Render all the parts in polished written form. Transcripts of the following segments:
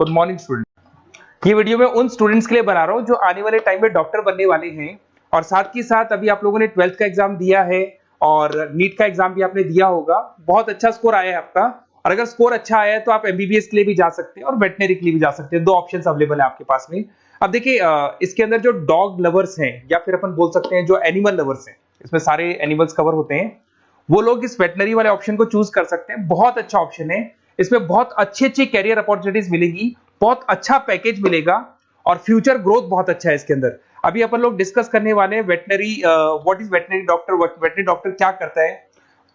Good morning student. ये video मैं उन स्टूडेंट्स के लिए बना रहा हूँ जो आने वाले टाइम में डॉक्टर बनने वाले हैं और साथ ही साथ अभी आप लोगों ने 12th का एग्जाम दिया है और नीट का एग्जाम भी आपने दिया होगा। बहुत अच्छा स्कोर आया है आपका और अगर स्कोर अच्छा आया है तो आप एमबीबीएस के लिए भी जा सकते हैं और वेटनरी के लिए भी जा सकते हैं। दो ऑप्शंस अवेलेबल है आपके पास में। अब देखिए इसके अंदर जो डॉग लवर्स हैं या फिर अपन बोल सकते हैं जो एनिमल लवर्स हैं, इसमें सारे एनिमल्स कवर होते हैं, वो लोग इस वेटनरी वाले ऑप्शन को चूज कर सकते हैं। बहुत अच्छा ऑप्शन है, इसमें बहुत अच्छी अच्छी कैरियर अपॉर्चुनिटीज मिलेगी, बहुत अच्छा पैकेज मिलेगा और फ्यूचर ग्रोथ बहुत अच्छा है इसके अंदर। अभी अपन लोग डिस्कस करने वाले हैं veterinary, what is veterinary doctor, veterinary doctor क्या करता है,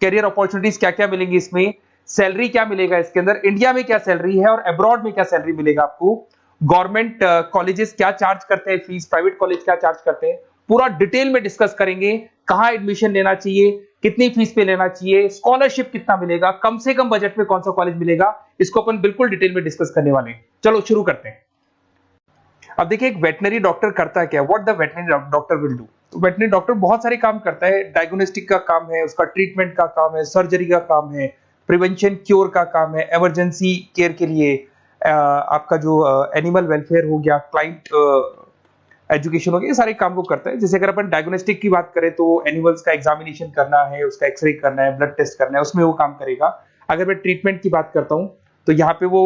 कैरियर अपॉर्चुनिटीज क्या क्या मिलेंगी इसमें, सैलरी क्या मिलेगा इसके अंदर, इंडिया में क्या सैलरी है और अब्रॉड में क्या सैलरी मिलेगा आपको, गवर्नमेंट कॉलेजेस क्या चार्ज करते हैं फीस, प्राइवेट कॉलेज क्या चार्ज करते हैं, पूरा डिटेल में डिस्कस करेंगे। कहां एडमिशन लेना चाहिए, कितनी फीस पे लेना चाहिए, स्कॉलरशिप कितना मिलेगा, कम से कम बजट में कौन सा कॉलेज मिलेगा, इसको अपन बिल्कुल डिटेल में डिस्कस करने वाले हैं। चलो शुरू करते हैं। अब देखिए एक वेटनरी डॉक्टर करता है क्या, what the veterinary doctor will do. तो वेटनरी डॉक्टर बहुत सारे काम करता है, डायग्नोस्टिक का काम है, उसका ट्रीटमेंट का काम है, सर्जरी का काम है, प्रिवेंशन क्योर का काम है, इमरजेंसी केयर के लिए आपका जो एनिमल वेलफेयर हो गया, क्लाइंट एजुकेशन हो गया, ये सारे काम को करता है। जैसे अगर अपन डायग्नोस्टिक की बात करें तो एनिमल्स का एग्जामिनेशन करना है, उसका एक्सरे करना है, ब्लड टेस्ट करना है, उसमें वो काम करेगा। अगर मैं ट्रीटमेंट की बात करता हूं तो यहाँ पे वो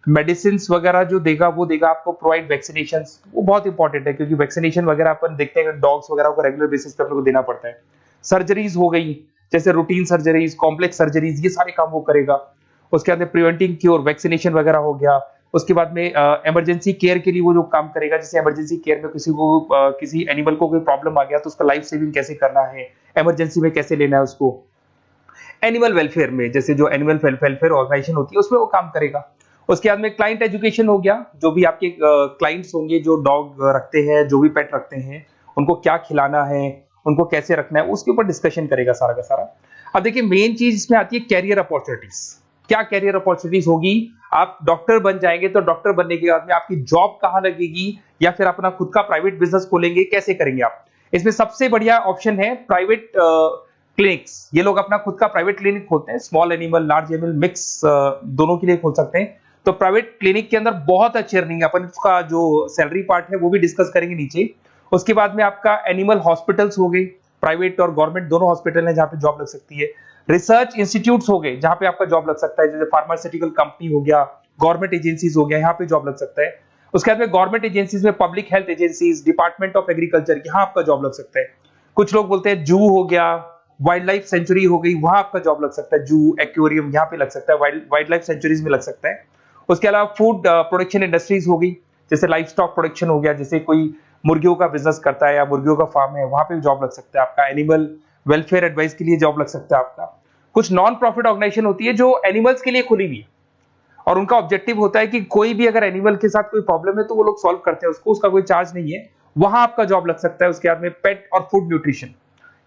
मेडिसिन वगैरह जो देगा वो देगा आपको, प्रोवाइड वैक्सीनेशन, वो बहुत इंपॉर्टेंट है क्योंकि वैक्सीनेशन वगैरह अपन देखते हैं डॉग्स वगैरह को रेगुलर बेसिस पे अपने को देना पड़ता है। सर्जरीज हो गई, जैसे रूटीन सर्जरीज, कॉम्प्लेक्स सर्जरीज, ये सारे काम वो करेगा। उसके बाद प्रिवेंटिंग क्योर, वैक्सीनेशन वगैरह हो गया। उसके बाद में इमरजेंसी केयर के लिए वो जो काम करेगा, जैसे इमरजेंसी केयर में किसी को किसी एनिमल को कोई प्रॉब्लम आ गया तो उसका लाइफ सेविंग कैसे करना है, इमरजेंसी में कैसे लेना है उसको। एनिमल वेलफेयर में जैसे जो एनिमल वेलफेयर ऑर्गेनाइजेशन होती है उसमें वो काम करेगा। उसके बाद में क्लाइंट एजुकेशन हो गया, जो भी आपके क्लाइंट्स होंगे जो डॉग रखते हैं, जो भी पेट रखते हैं, उनको क्या खिलाना है, उनको कैसे रखना है, उसके ऊपर डिस्कशन करेगा सारा का सारा। अब देखिए मेन चीज इसमें आती है कैरियर अपॉर्चुनिटीज। क्या कैरियर अपॉर्चुनिटीज होगी, आप डॉक्टर बन जाएंगे तो डॉक्टर बनने के बाद में आपकी जॉब कहां लगेगी या फिर अपना खुद का प्राइवेट बिजनेस खोलेंगे, कैसे करेंगे आप। इसमें सबसे बढ़िया ऑप्शन है प्राइवेट क्लिनिक्स। ये लोग अपना खुद का प्राइवेट क्लिनिक खोलते हैं, small animal, large animal, mix दोनों के लिए खोल सकते हैं। तो प्राइवेट क्लिनिक के अंदर बहुत अच्छी अर्निंग है, अपन उसका जो सैलरी पार्ट है वो भी डिस्कस करेंगे नीचे। उसके बाद में आपका एनिमल हॉस्पिटल्स हो गए, प्राइवेट और गवर्नमेंट दोनों हॉस्पिटल है जहां पे जॉब लग सकती है। रिसर्च इंस्टीट्यूट्स हो गए जहां पे आपका जॉब लग सकता है, जैसे फार्मास्यूटिकल कंपनी हो गया, गवर्नमेंट एजेंसीज हो गया, यहाँ पे जॉब लग सकता है। उसके बाद में गवर्नमेंट एजेंसीज में public health agencies, department of agriculture, यहाँ आपका जॉब लग सकता है। कुछ लोग बोलते हैं जू हो गया, वाइल्ड लाइफ सेंचुरी हो गई, वहां आपका जॉब लग सकता है, जू, एक्वेरियम, यहाँ पे लग सकता है, वाइल्ड लाइफ सेंचुरीज में लग सकता है। उसके अलावा फूड प्रोडक्शन इंडस्ट्रीज हो गई, जैसे लाइफ स्टॉक प्रोडक्शन हो गया, जैसे कोई मुर्गियों का बिजनेस करता है या मुर्गियों का फार्म है, वहां पे भी जॉब लग सकता है आपका। एनिमल वेलफेयर एडवाइस के लिए जॉब लग सकता है आपका। कुछ नॉन प्रॉफिट ऑर्गेनाइजेशन होती है जो एनिमल्स के लिए खुली हुई है और उनका ऑब्जेक्टिव होता है कि कोई भी अगर एनिमल के साथ कोई प्रॉब्लम है तो वो लोग सॉल्व करते हैं उसको, उसका कोई चार्ज नहीं है, वहां आपका जॉब लग सकता है। उसके बाद में पेट और फूड न्यूट्रिशन,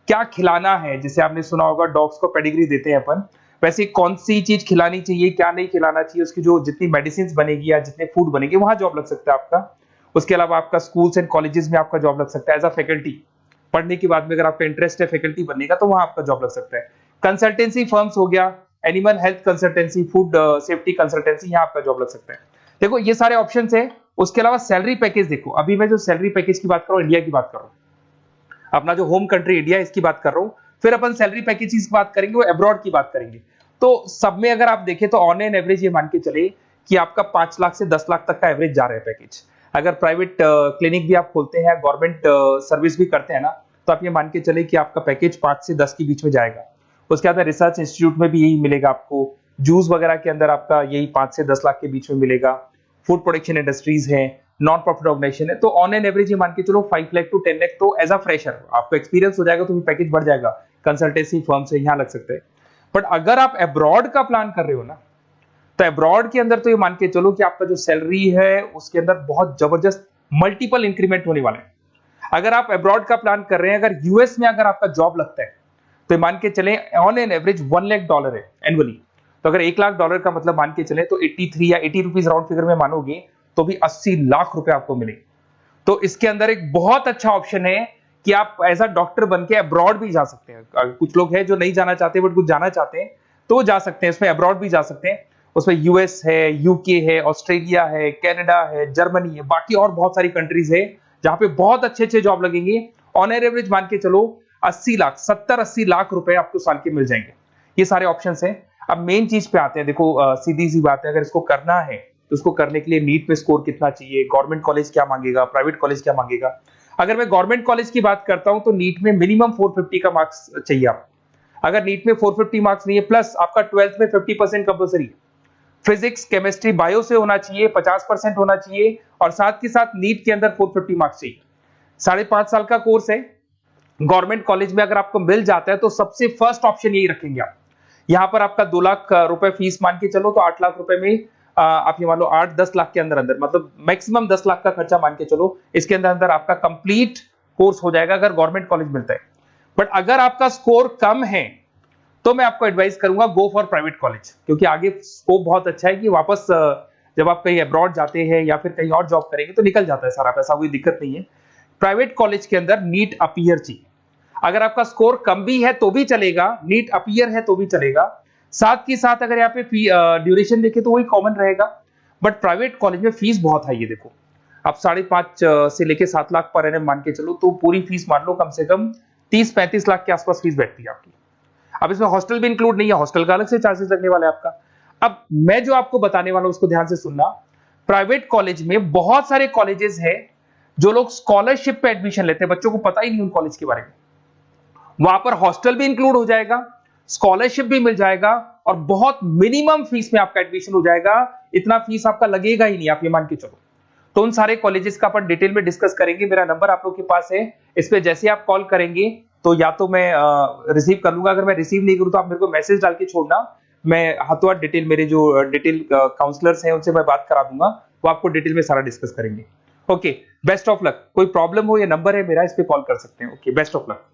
क्या खिलाना है, जैसे आपने सुना होगा डॉग्स को पेडिग्री देते हैं अपन, वैसे कौन सी चीज खिलानी चाहिए, क्या नहीं खिलाना चाहिए, उसकी जो जितनी मेडिसिन बनेगी या जितने फूड बनेंगे वहां जॉब लग सकता है आपका। उसके अलावा आपका स्कूल्स एंड कॉलेजेस में आपका जॉब लग सकता है एज अ फैकल्टी। पढ़ने के बाद में अगर आपका इंटरेस्ट है फैकल्टी बनने का तो वहां आपका जॉब लग सकता है। कंसल्टेंसी फर्म्स हो गया, animal health consultancy, food safety consultancy, यहाँ आपका जॉब लग सकता है। देखो ये सारे ऑप्शन है। उसके अलावा सैलरी पैकेज देखो, अभी मैं जो सैलरी पैकेज की बात कर रहा हूँ, इंडिया की बात कर रहा हूँ, अपना जो होम कंट्री इंडिया इसकी बात कर रहा हूँ, फिर अपन सैलरी पैकेज की बात करेंगे, वो अब्रॉड की बात करेंगे। तो सब में अगर आप देखें तो ऑन एन एवरेज ये मान के चले कि आपका 5 लाख से 10 लाख तक का एवरेज जा रहा है पैकेज। अगर प्राइवेट क्लिनिक भी आप खोलते हैं, गवर्नमेंट सर्विस भी करते हैं ना, तो आप ये मान के चले कि आपका पैकेज 5 से 10 के बीच में जाएगा। उसके बाद रिसर्च इंस्टीट्यूट में भी यही मिलेगा आपको, जूस वगैरह के अंदर आपका यही 5 से 10 लाख के बीच में मिलेगा। फूड प्रोडक्शन इंडस्ट्रीज है, नॉन प्रॉफिट ऑर्गेनाइजेशन है, तो ऑन एन एवरेज ये मान के चलो 5 लाख टू 10 लाख, तो एज अ फ्रेशर आपको एक्सपीरियंस हो जाएगा तो पैकेज बढ़ जाएगा। कंसल्टेंसी फर्म से यहाँ लग सकते हैं। बट अगर आप अब्रॉड का प्लान कर रहे हो ना, तो अब्रॉड के अंदर तो ये मान के चलो कि आपका जो सैलरी है उसके अंदर बहुत जबरदस्त मल्टीपल इंक्रीमेंट होने वाले हैं। अगर आप अब्रॉड का प्लान कर रहे हैं, अगर यूएस में अगर आपका जॉब लगता है तो मान के चले ऑन एन एवरेज $1 लाख है एनुअली। तो अगर $1 लाख का मतलब मान के चले तो 83 या 80 रुपीज राउंड फिगर में मानोगे तो भी 80 लाख रुपए आपको मिले। तो इसके अंदर एक बहुत अच्छा ऑप्शन है कि आप एज अ डॉक्टर बन के अब्रॉड भी जा सकते हैं। कुछ लोग हैं जो नहीं जाना चाहते बट कुछ जाना चाहते हैं तो वो जा सकते हैं, इसमें अब्रॉड भी जा सकते हैं। उसमें यूएस है, यूके है, ऑस्ट्रेलिया है, कनाडा है, जर्मनी है, बाकी और बहुत सारी कंट्रीज है जहां पे बहुत अच्छे अच्छे जॉब लगेंगे। ऑन एवरेज मान के चलो 80 लाख, 70-80 लाख रुपए आपको साल के मिल जाएंगे। ये सारे ऑप्शंस हैं। अब मेन चीज पे आते हैं। देखो सीधी सी बात है, अगर इसको करना है तो उसको करने के लिए नीट में स्कोर कितना चाहिए, गवर्नमेंट कॉलेज क्या मांगेगा, प्राइवेट कॉलेज क्या मांगेगा। अगर मैं गवर्नमेंट कॉलेज की बात करता हूं तो नीट में मिनिमम 450 का मार्क्स चाहिए आपको। अगर नीट में 450 मार्क्स नहीं है, प्लस आपका 12th में 50% कंपल्सरी, फिजिक्स, केमिस्ट्री, बायो से होना चाहिए, 50% होना चाहिए, और साथ के साथ नीट के अंदर 450 मार्क्स चाहिए। 5.5 साल का कोर्स है। गवर्नमेंट कॉलेज में अगर आपको मिल जाता है तो सबसे फर्स्ट ऑप्शन यही रखेंगे आप। यहां पर आपका 2 लाख रुपए फीस मान के चलो तो 8 लाख रुपए में आप ये मान लो 8-10 लाख के अंदर अंदर, मतलब मैक्सिमम 10 लाख का खर्चा मान के चलो, इसके अंदर अंदर आपका कंप्लीट कोर्स हो जाएगा अगर गवर्नमेंट कॉलेज मिलता है। बट अगर आपका स्कोर कम है तो मैं आपको एडवाइस करूंगा गो फॉर प्राइवेट कॉलेज, क्योंकि आगे स्कोप बहुत अच्छा है कि वापस जब आप कहीं अब्रॉड जाते हैं या फिर कहीं और जॉब करेंगे तो निकल जाता है सारा पैसा, कोई दिक्कत नहीं है। प्राइवेट कॉलेज के अंदर नीट अपीयर चाहिए। अगर आपका स्कोर कम भी है तो भी चलेगा, नीट अपीयर है तो भी चलेगा। साथ ही साथ अगर यहाँ पे ड्यूरेशन देखे तो वही कॉमन रहेगा। बट प्राइवेट कॉलेज में फीस बहुत हाई है। देखो आप 5.5 से लेके 7 लाख पर एनम मान के चलो तो पूरी फीस मान लो कम से कम 30-35 लाख के आसपास फीस बैठती है आपकी। अब इसमें हॉस्टल भी इंक्लूड नहीं है, हॉस्टल का अलग से चार्जेस लगने वाला है आपका। अब मैं जो आपको बताने वाला हूं उसको ध्यान से सुनना। प्राइवेट कॉलेज में बहुत सारे कॉलेजेस हैं जो लोग स्कॉलरशिप पे एडमिशन लेते हैं, बच्चों को पता ही नहीं उन कॉलेज के बारे में। वहां पर हॉस्टल भी इंक्लूड हो जाएगा, स्कॉलरशिप भी मिल जाएगा, और बहुत मिनिमम फीस में आपका एडमिशन हो जाएगा। इतना फीस आपका लगेगा ही नहीं, आप ये मान के चलो। तो उन सारे कॉलेजेस का अपन डिटेल में डिस्कस करेंगे। मेरा नंबर आप लोग के पास है, इस पे जैसे आप कॉल करेंगे तो या तो मैं रिसीव कर लूंगा, अगर मैं रिसीव नहीं करूं तो आप मेरे को मैसेज डाल के छोड़ना, मैं हाथों हाथ डिटेल, मेरे जो डिटेल काउंसलर्स हैं उनसे मैं बात करा दूंगा, वो आपको डिटेल में सारा डिस्कस करेंगे। Okay, best of luck. कोई प्रॉब्लम हो, ये नंबर है मेरा, इस पे कॉल कर सकते हैं। Okay, best of luck.